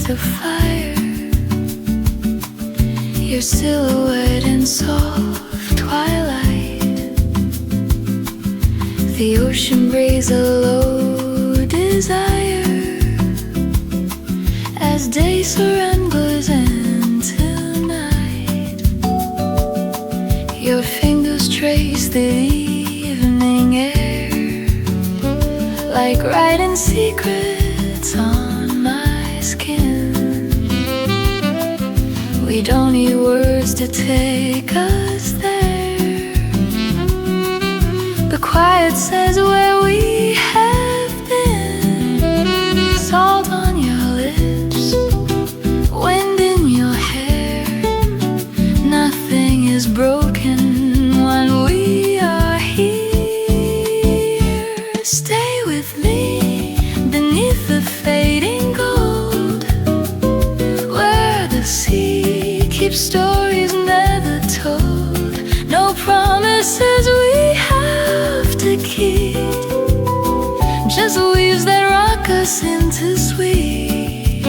the fire, your silhouette in soft twilight. The ocean breathes a low desire as day surrenders into night. Your fingers trace the evening air, like writing secrets on my skin. We don't need words to take us there. The quiet says where we have been. Salt on your lips, wind in your hair. Nothing is broken when we are here. Stay with me beneath the fading gold, where the sea keeps stories never told. No promises we have to keep, just waves that rock us into sleep.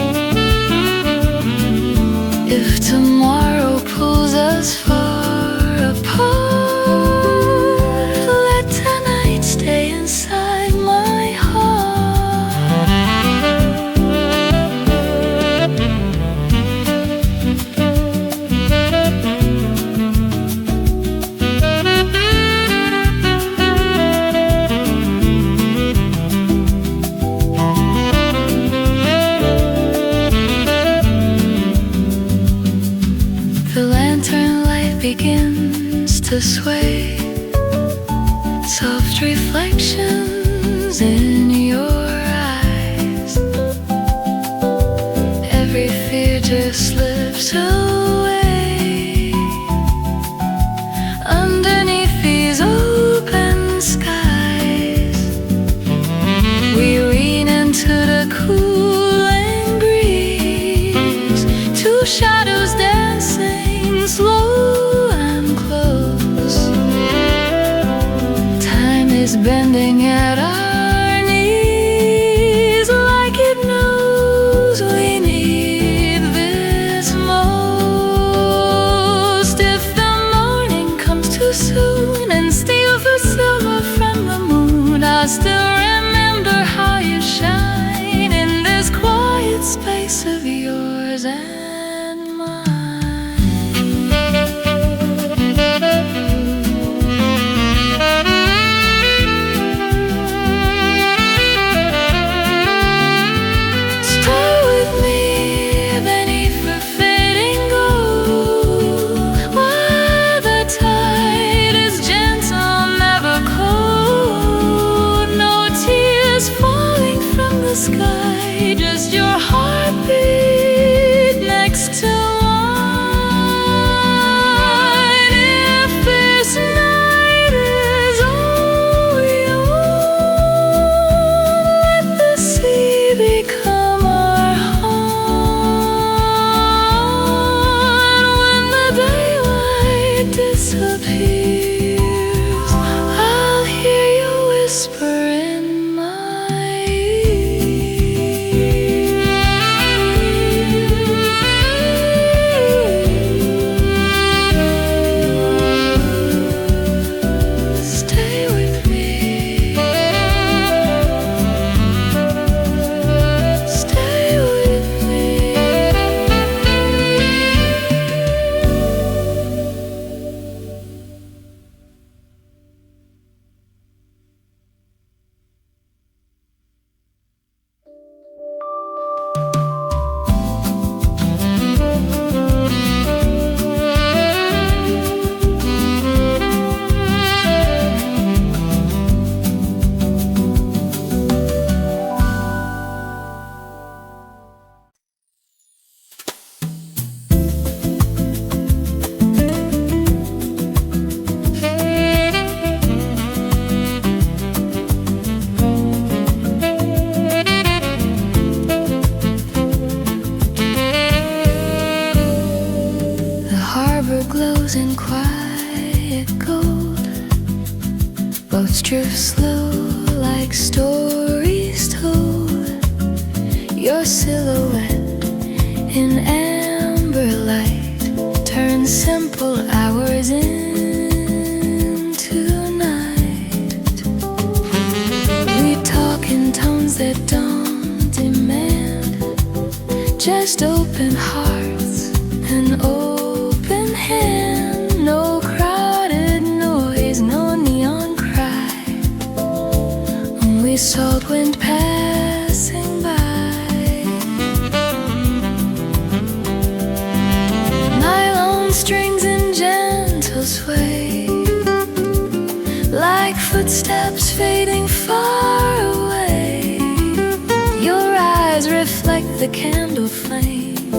If tomorrow pulls us far apart, let tonight stay inside my heart. The lantern light begins to sway, soft reflections in your eyes. Every fear just slips away underneath these open skies. We lean into the cooling breeze, two shadows dancing slow and close. Time is bending at our knees, like it knows we need this most. If the morning comes too soon and steals the silver from the moon, I'll still remember how you shine in this quiet space of yours and mine. Stay with me beneath the fading gold, where the tide is gentle, never cold. No tears falling from the sky, just your heartbeat next to mine. If this night is all we want, let the sea become our haunt. When the daylight disappears, I'll hear you whisper in my ear. Stay with me. Stay with me. glows in quiet gold. Boats drift slow like stories told. Your silhouette in amber light, turn simple hours into night. We talk in tones that don't demand, just open hearts and open hand. No crowded noise, no neon cry, only salt wind passing by. Nylon strings in gentle sway, like footsteps fading far away. Your eyes reflect the candle flame,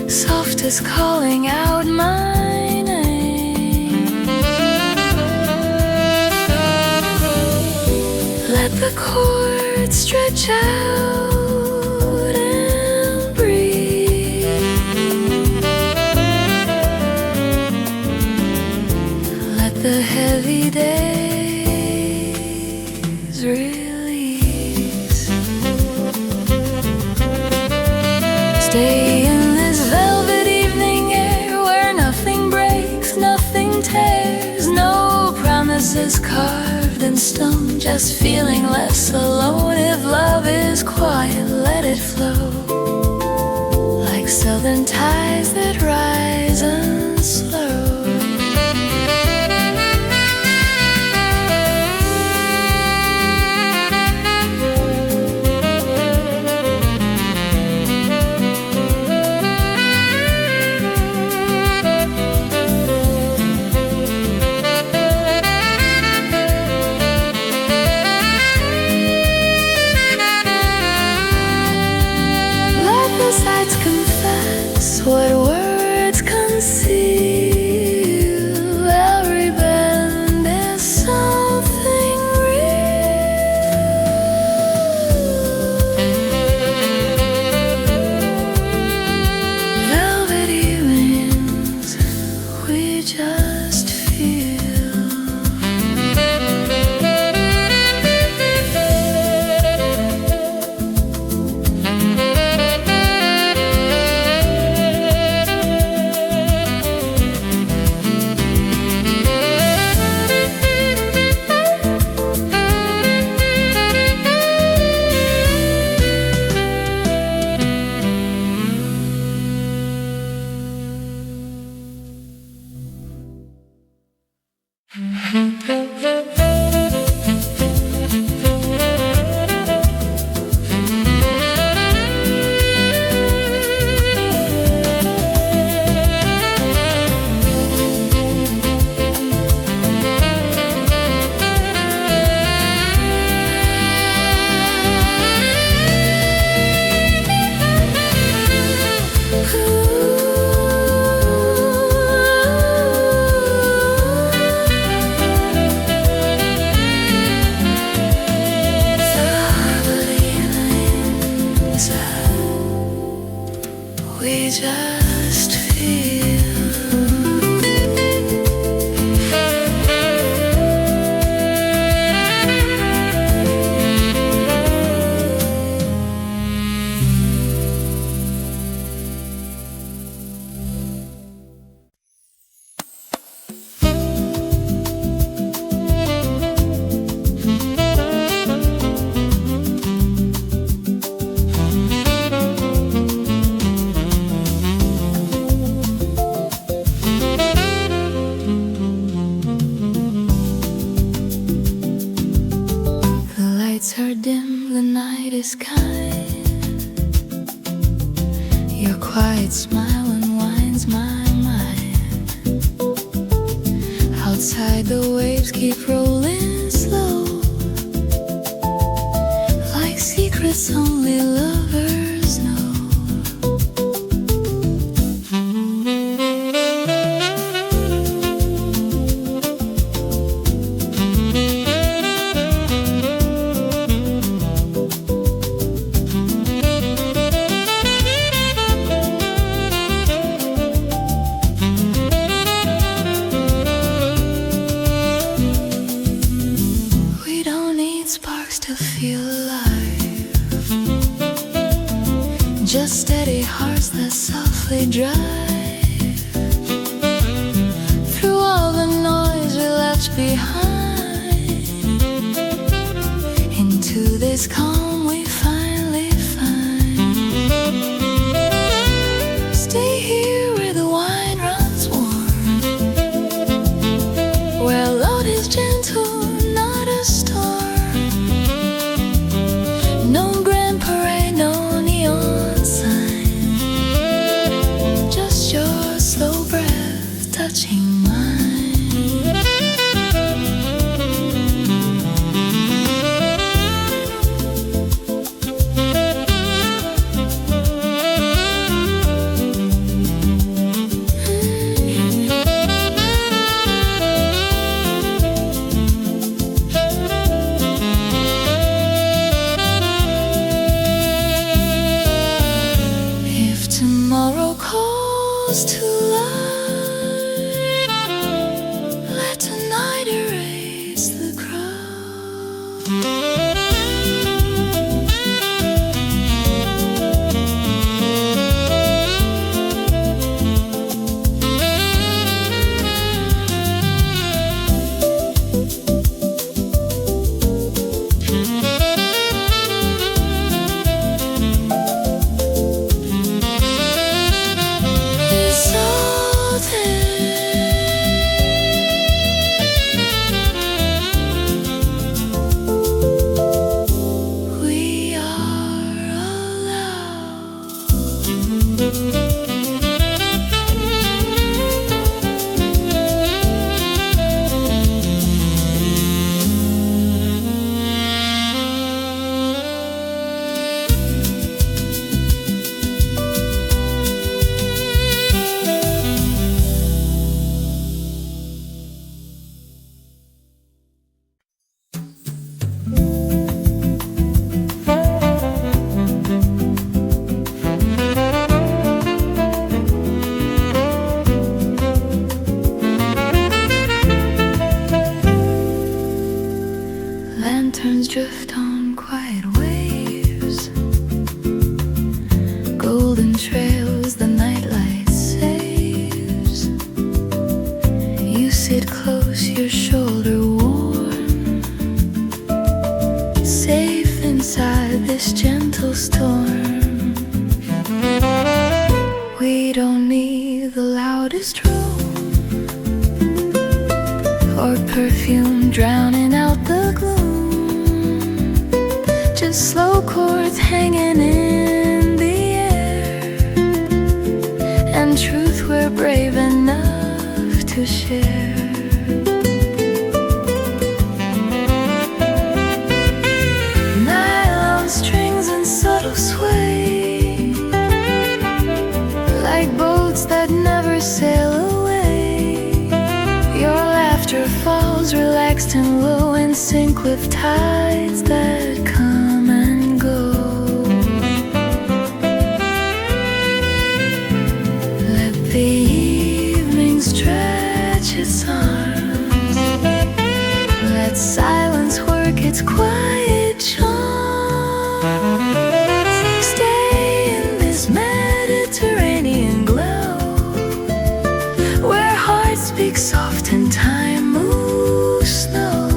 soft as calling out my name. Let the chords stretch out and breathe. Let the heavy days release. Stay in this velvet evening air where nothing breaks, nothing tears, no promises carved in stone, just feeling less alone. If love is quiet, let it flow, like southern tides that rise and slow. What words conceal, every bend is something real. Velvet evenings, we just feel. We just feel. Are dim, the night is kind. Your quiet smile unwinds my mind. Outside the waves keep rolling slow, like secrets only lovers know. Sparks to feel alive. just steady hearts that softly drive through all the noise we left behind. Into this calm we finally find. Stay here where the wine runs warm, where love is gentle, not a storm. No grand parade, no neon sign, just your slow breath touching mine. Tomorrow calls to light, let tonight erase the crowd. Lanterns drift on quiet waves, golden trails the nightlight saves. You sit close, your shoulder warm, safe inside this gentle storm. We don't need the loudest room or perfume drowning out the gloom. Just slow chords hanging in the air, and truth we're brave enough to share. Nylon strings and subtle sway, like boats that never sail away. Your laughter falls relaxed and low, in sync with tides that come and go. Let the evening stretch its arms, let silence work its quiet charm. Stay in this Mediterranean glow, where hearts speak soft and time moves slow.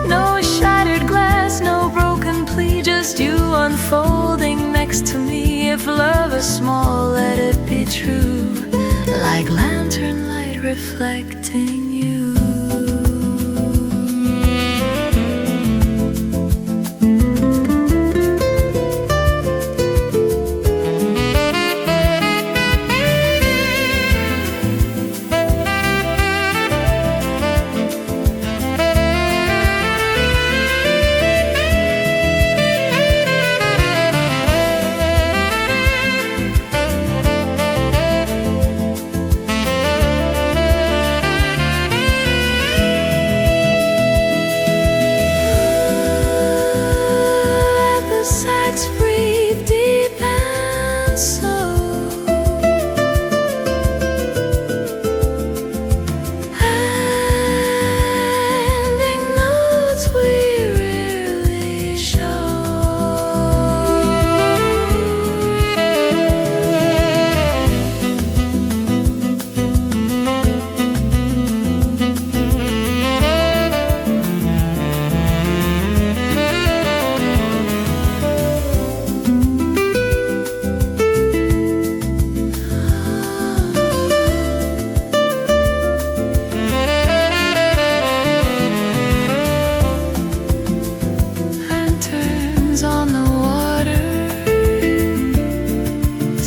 No shattered glass, no broken plea, just you unfolding next to me. If love is small, let it be true, like lantern light reflecting you. Breathe deep and slow, ending notes we rarely show.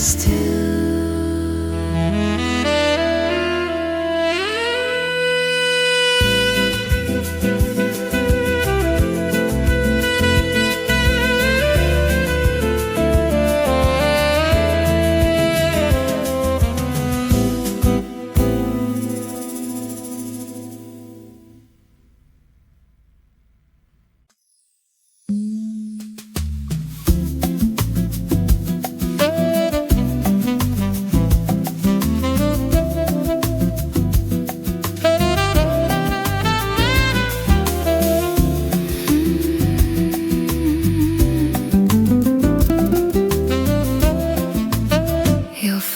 still.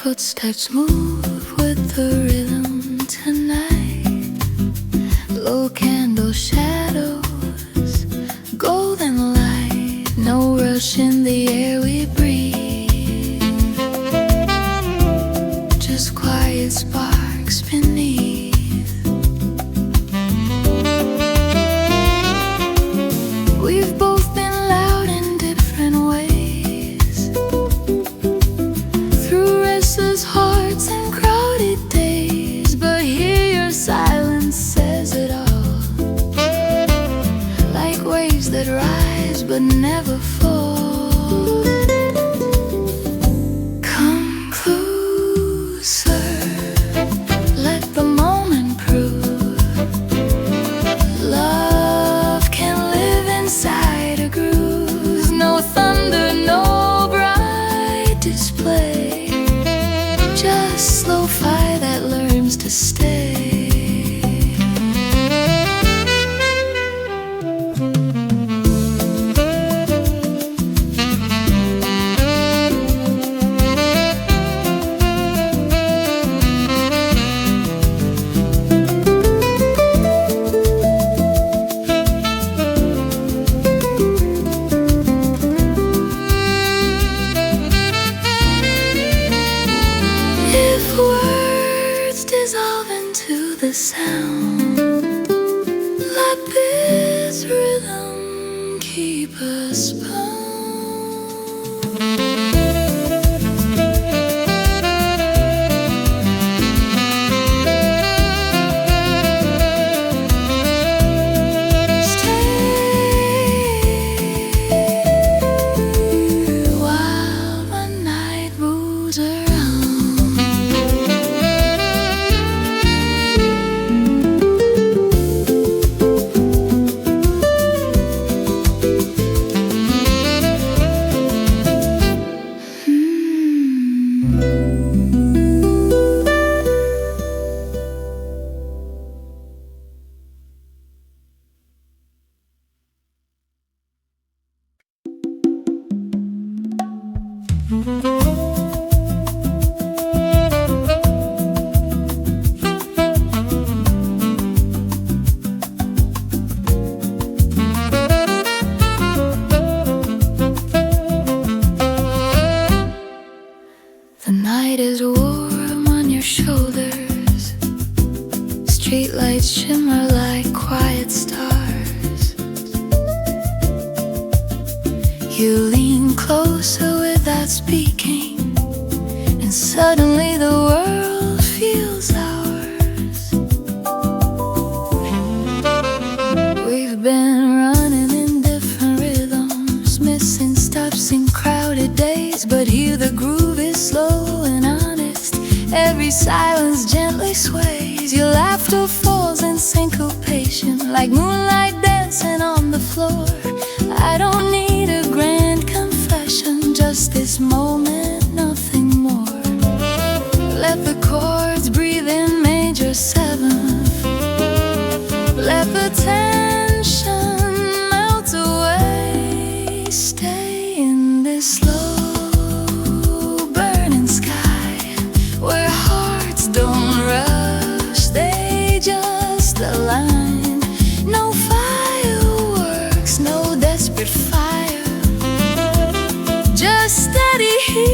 Footsteps move with the rhythm tonight. Low candle shadows, golden light. No rush in the air we breathe, just quiet sparks beneath. We've both been loud in different ways, through restless hearts and crowded days. But here your silence says it all, like waves that rise but never fall. Come closer, let the moment prove love can live inside a groove. No thunder, no bright display, just slow fire that learns to stay. If words dissolve into the sound, let this rhythm keep us bound. Stay while the night moves around. The night is warm on your shoulders, streetlights shimmer like quiet stars. You lean closer without speaking, and suddenly the world feels ours. We've been running in different rhythms, missing stops in crowded days, but here the groove is slow and honest. Every silence gently sways. Your laughter falls in syncopation, like moonlight dancing on the floor. I don't need a grand confession, just this moment, nothing more. Let the chords breathe in major seventh, let the tension melt away. Stay in this slow burning sky, where hearts don't rush, they just align. No fireworks, no desperate fire, just steady heat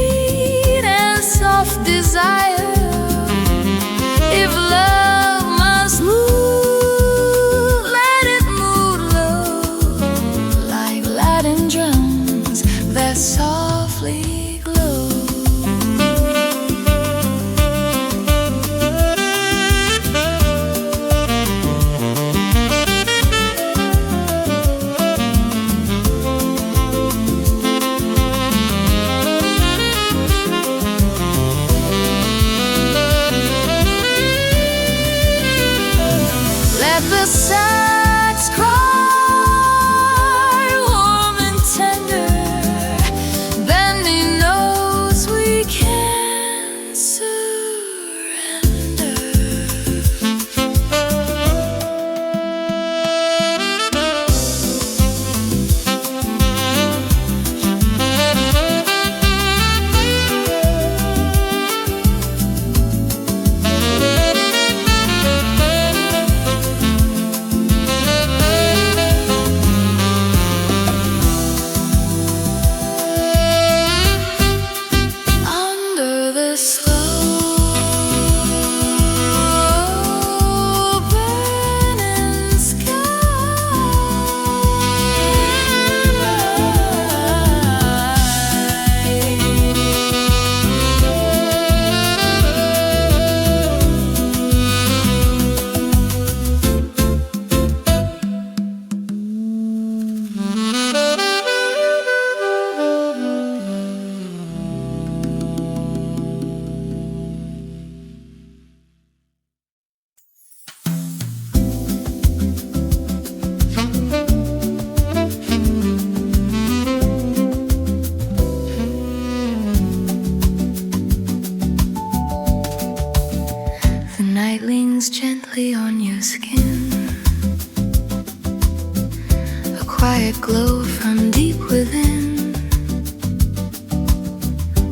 heart glow from deep within.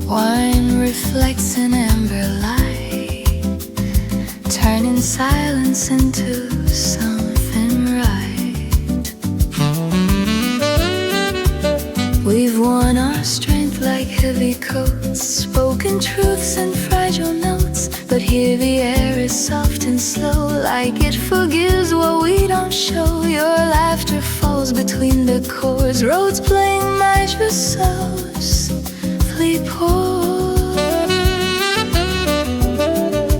Wine reflects an amber light, turning silence into something right. We've worn our strength like heavy coats, spoken truths and fragile notes, but here the air is soft and slow, like it forgives what we don't show. Your laughter falls between the chords, roads playing my trousseaus, fleet pour.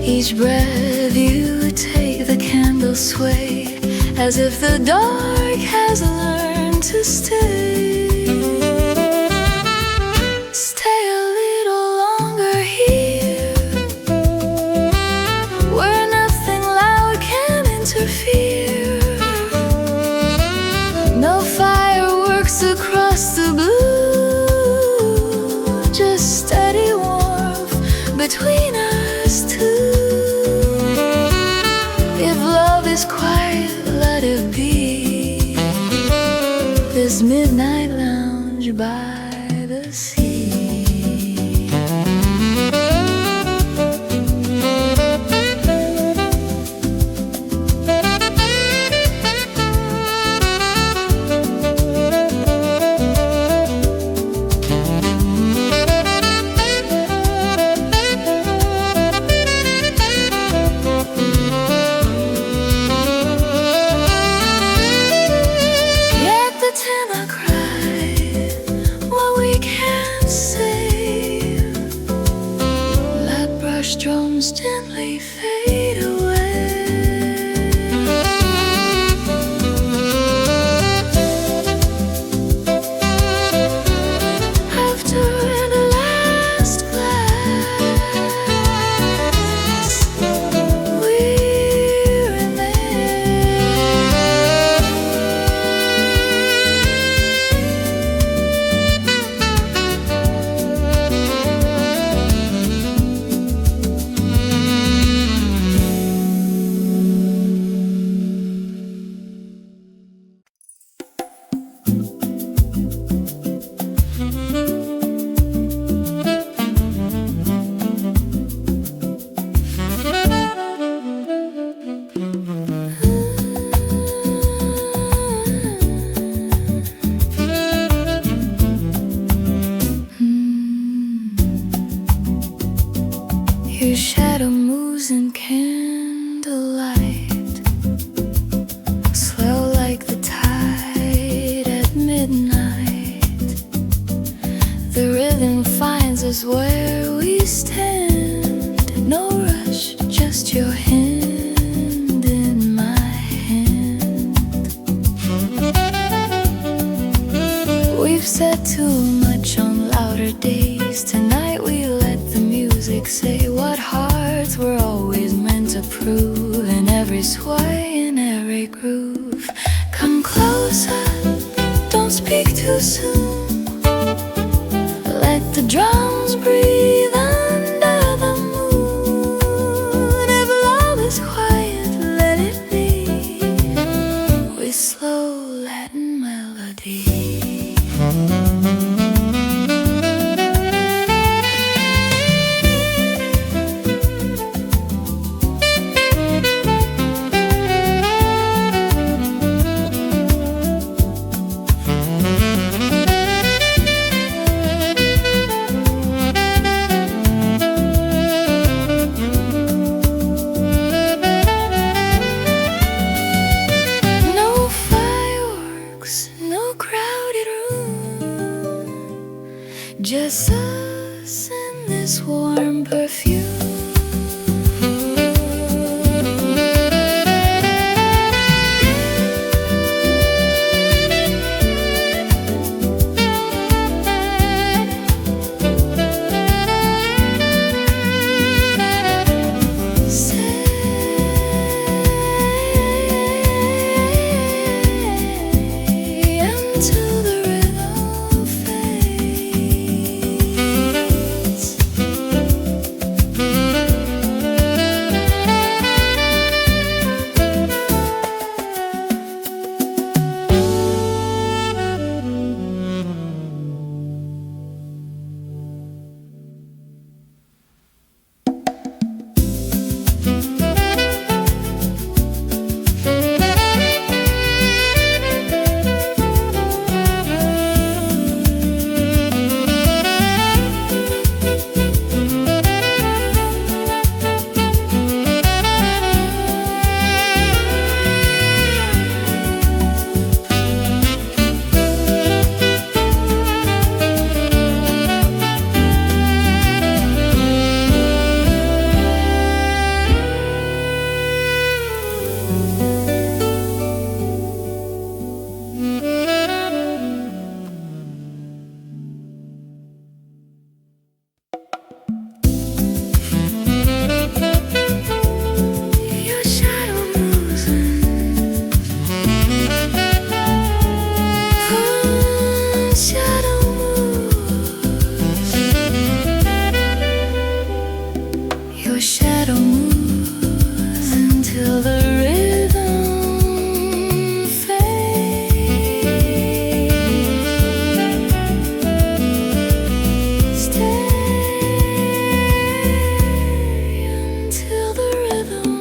Each breath you take, the candles sway, as if the dark has learned to stay. Stay a little longer here, where nothing loud can interfere. No fireworks across the blue, just steady warmth between us two. If love is quiet, let it be this midnight lounge by the sea. Drums gently fade away. After the last glass, we your shadow moves in candlelight, slow like the tide at midnight. The rhythm finds us where we stand. No rush, just your hand in my hand. We've said too much on louder days. Tonight we let the music say what hearts were always meant to prove. In every sway, in every groove. Come closer, don't speak too soon. Let the drums breathe under the moon. If love is quiet, let it be with slow Latin melody. Just us in this warm perfume. shadow moves until the rhythm fades. Stay until the rhythm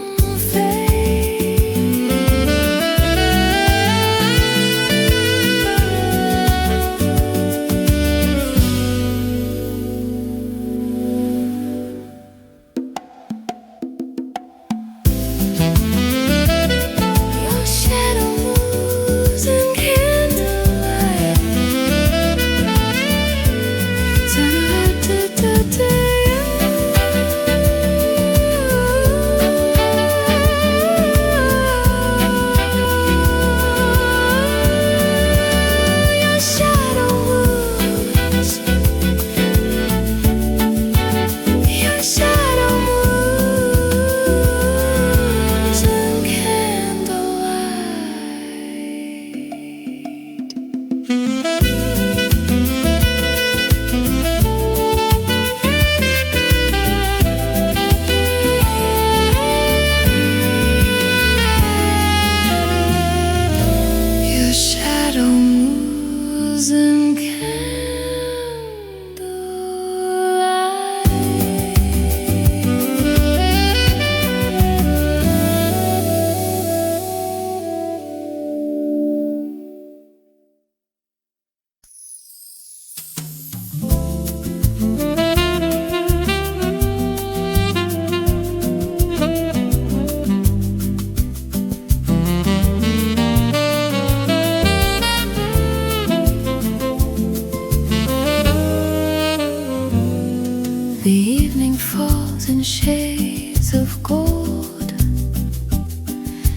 shades of gold.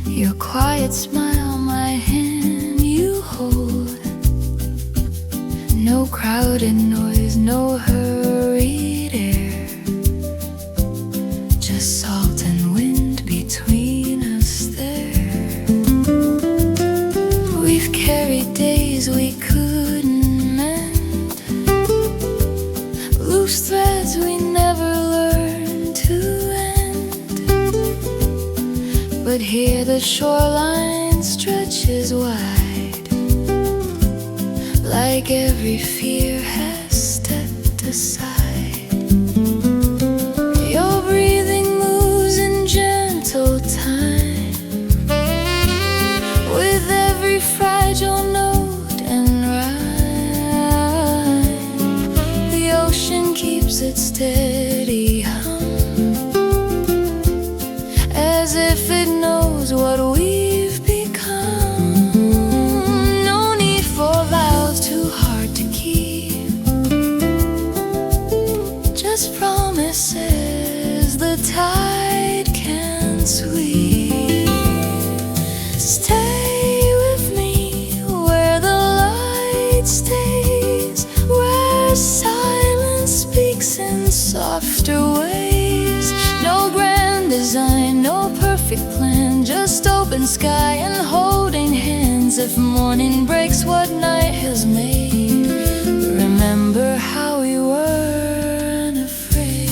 Your quiet smile, my hand you hold. No crowded noise, no hurried air, just salt and wind between us there. We've carried days we couldn't mend, loose threads we never learned to end. But here the shoreline stretches wide, like every fear has stepped aside. Your breathing moves in gentle time, with every fragile note and rhyme. The ocean keeps its steady hum, as if it knows what we've become. No need for vows too hard to keep, just promises the tide can sweep. Stay with me where the light stays, where silence speaks in softer ways. No grand design, no perfect plan, just open sky and holding hands. If morning breaks what night has made, remember how we were unafraid.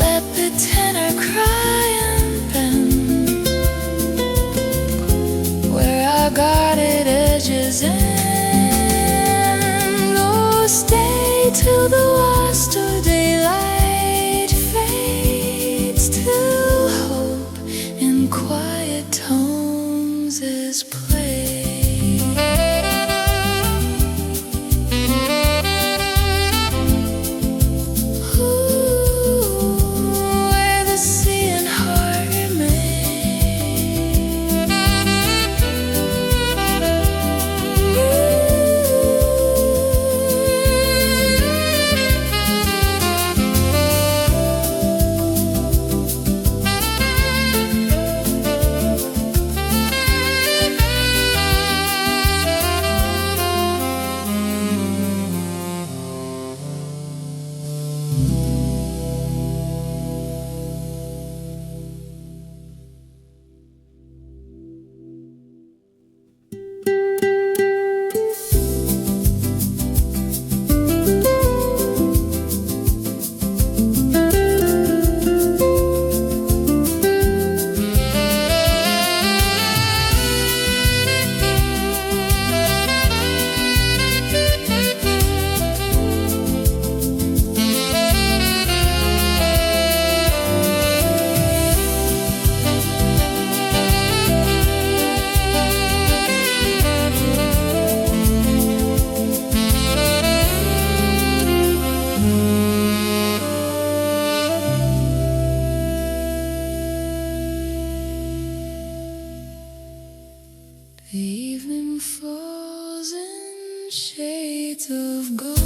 Let the tenor cry and bend where our guarded edges end. Oh, stay till the last of daylight fades, till hope in quiet tones is played. Where the sea and heart remain. The evening falls in shades of gold.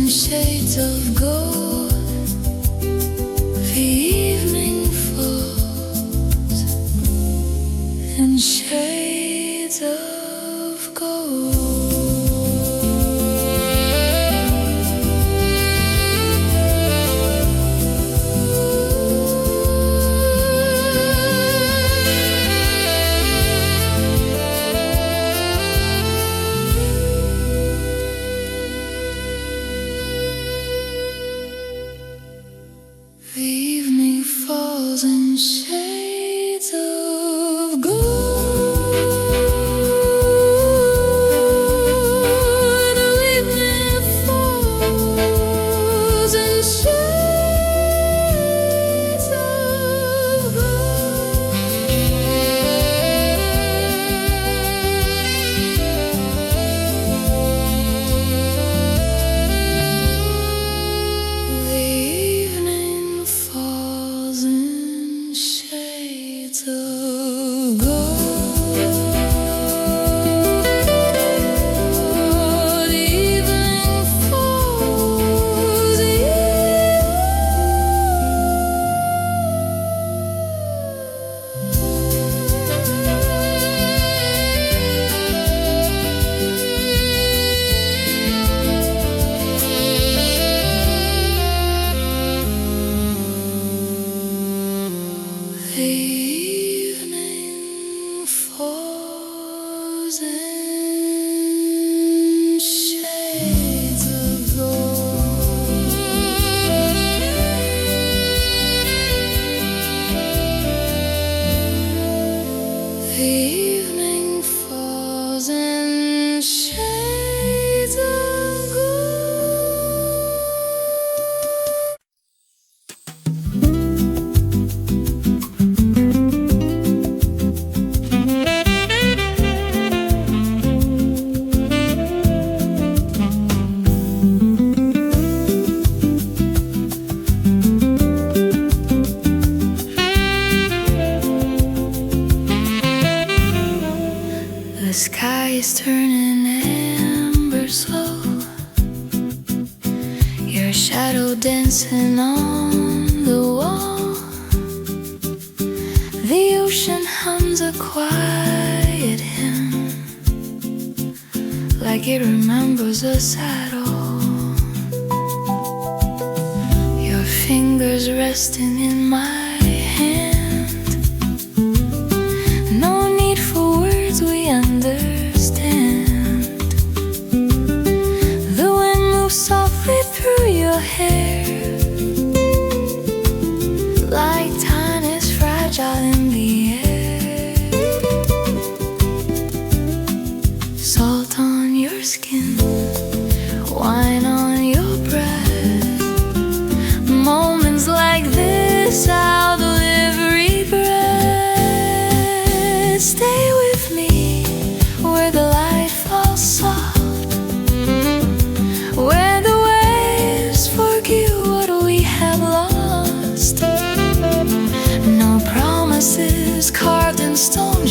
Shades of gold, the evening falls in shades of gold. The evening falls in shades of gold. The evening falls in shades of gold. The evening falls in shades of gold. The evening falls, the evening falls in shades of gold. The evening falls in shades of The sky is turning amber slow, your shadow dancing on the wall. The ocean hums a quiet hymn, like it remembers us at all. Your fingers resting in my hand, no need for words, we understand. The wind moves softly through your hair, like time is fragile in the air. Salt on your skin, wine on your breath. Moments like this, I'll live regret. Stay with me,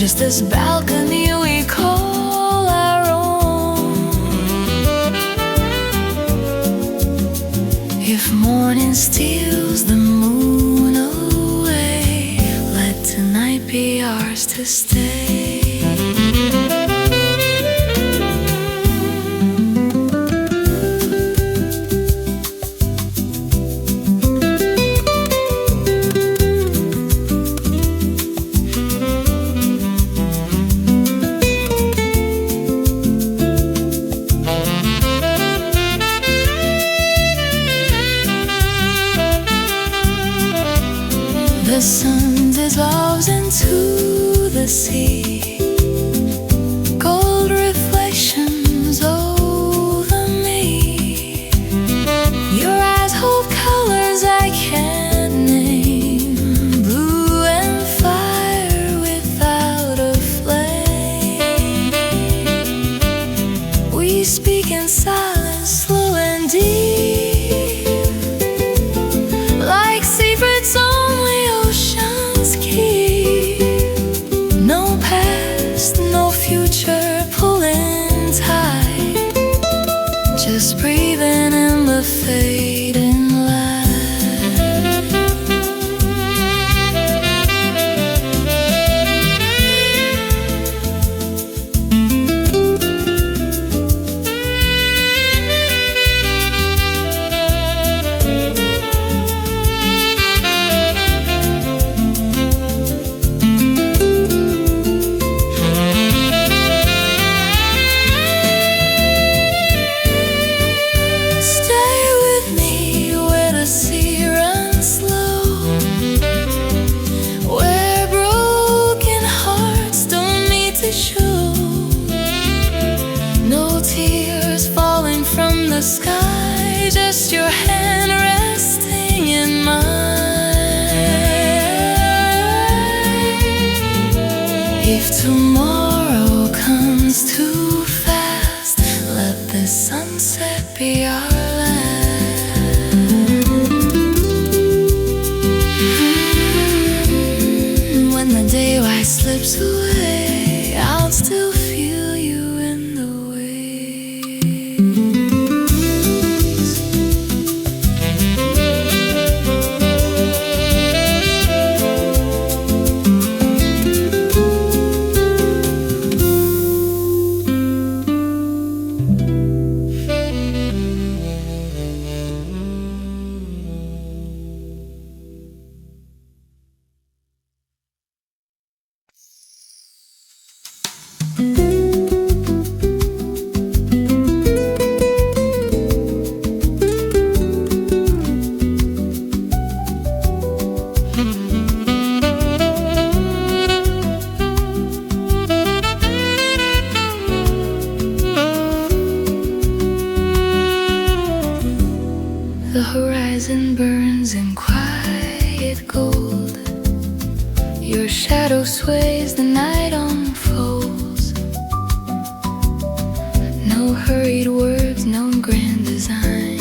Just this balcony we call our own. If morning steals the moon away, let tonight be ours to stay. The sun dissolves into the sea, gold reflections over me. Your eyes hold colors I can't name, blue and fire without a flame. We speak in silence, slow and deep, like secrets only oceans keep. No past, no future pulling tight, just breathing in the fading light. No tears falling from the sky, just your hand resting in mine. If tomorrow comes too fast, let the sunset be our last. When the daylight slips away, I'll still feel you in the The horizon burns in quiet gold. Your shadow sways, the night unfolds. No hurried words, no grand design,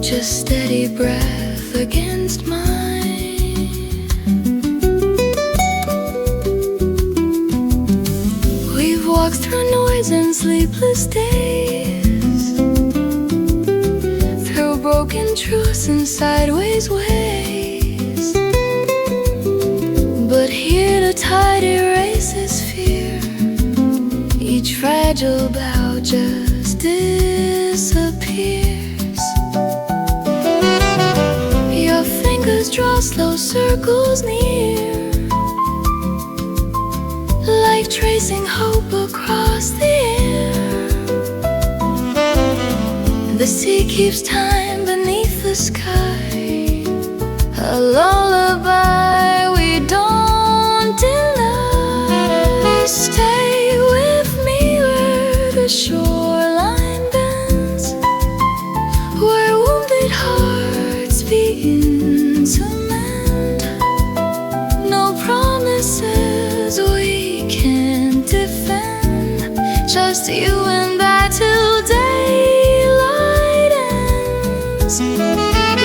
just steady breath against mine. We've walked through noise and sleepless days, through broken truths and sideways ways. But here the tide erases fear, each fragile bough just disappears. Your fingers draw slow circles near, like tracing hope across the air. The sea keeps time beneath the sky, a lullaby we don't deny. Stay with me where the shoreline bends, where wounded hearts begin to mend. No promises we can't defend, just you and I till daylight ends.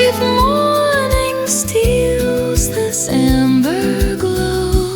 If morning steals this amber glow,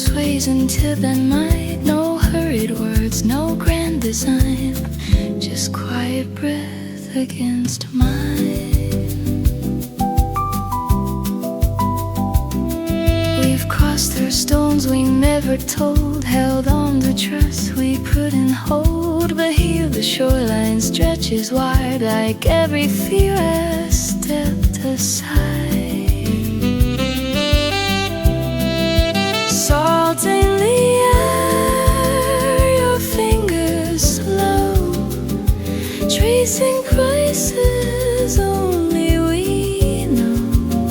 sways into the night. No hurried words, no grand design, just quiet breath against mine. We've crossed through stones we never told, held on to trust we couldn't hold. But here the shoreline stretches wide, like every fear has stepped aside. Salt in the air, your fingers slow, tracing prices only we know.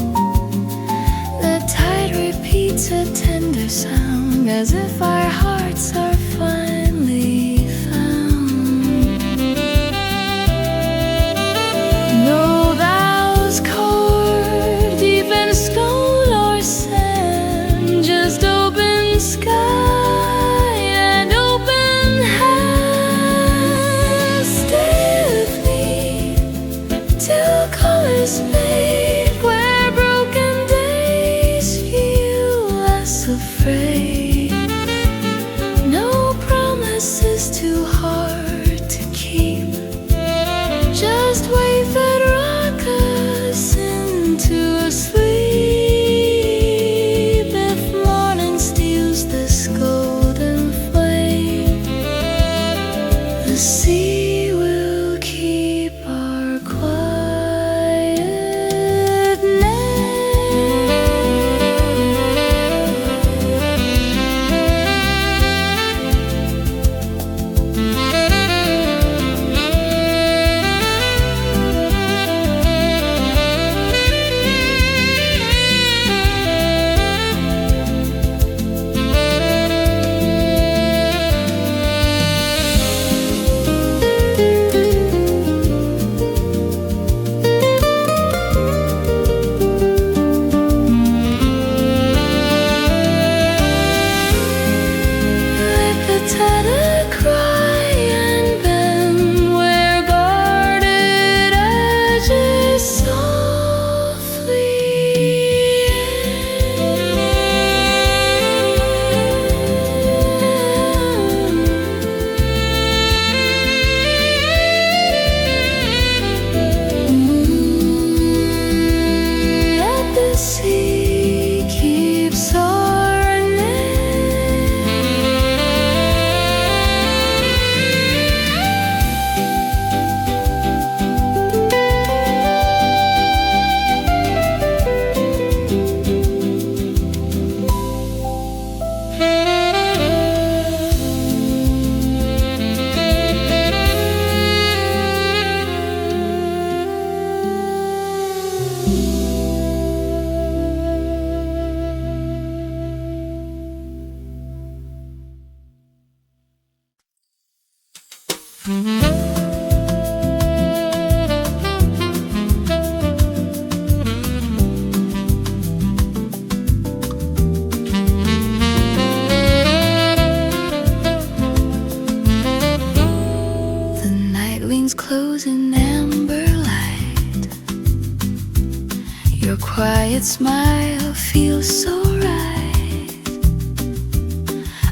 The tide repeats a tender sound, as if our hearts are finally found. No vows carved deep in stone or sand, just open sky and open hands. Stay with me till colors fade, where broken days feel less afraid. No promise is too hard to keep, just wave that rock us into a sleep. If morning steals this golden flame, the sea will keep our quiet name. Let the tide cry and bend, where guarded edges softly let the sea keep soaring The night leans close in amber light. Your quiet smile feels so right.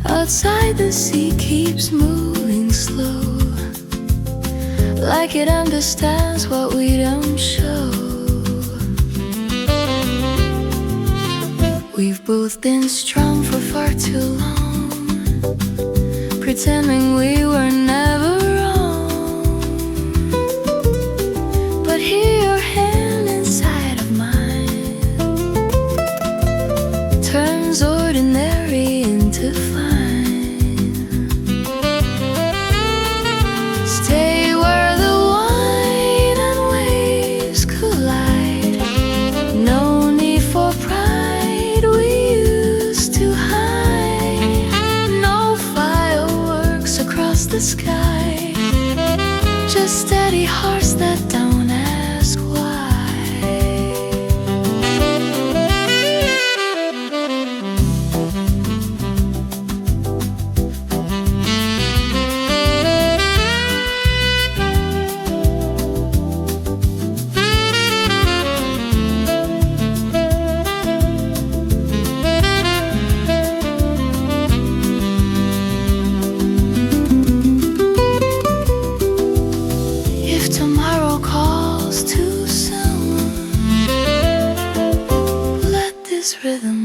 Outside the sea keeps moving slow, like it understands what we don't show. We've both been strong for far too long, pretending we were never wrong. But here your hand inside of mine turns ordinary into fine. Stay where the wine and waves collide. No need for pride we used to hide. No fireworks across the sky. rhythm.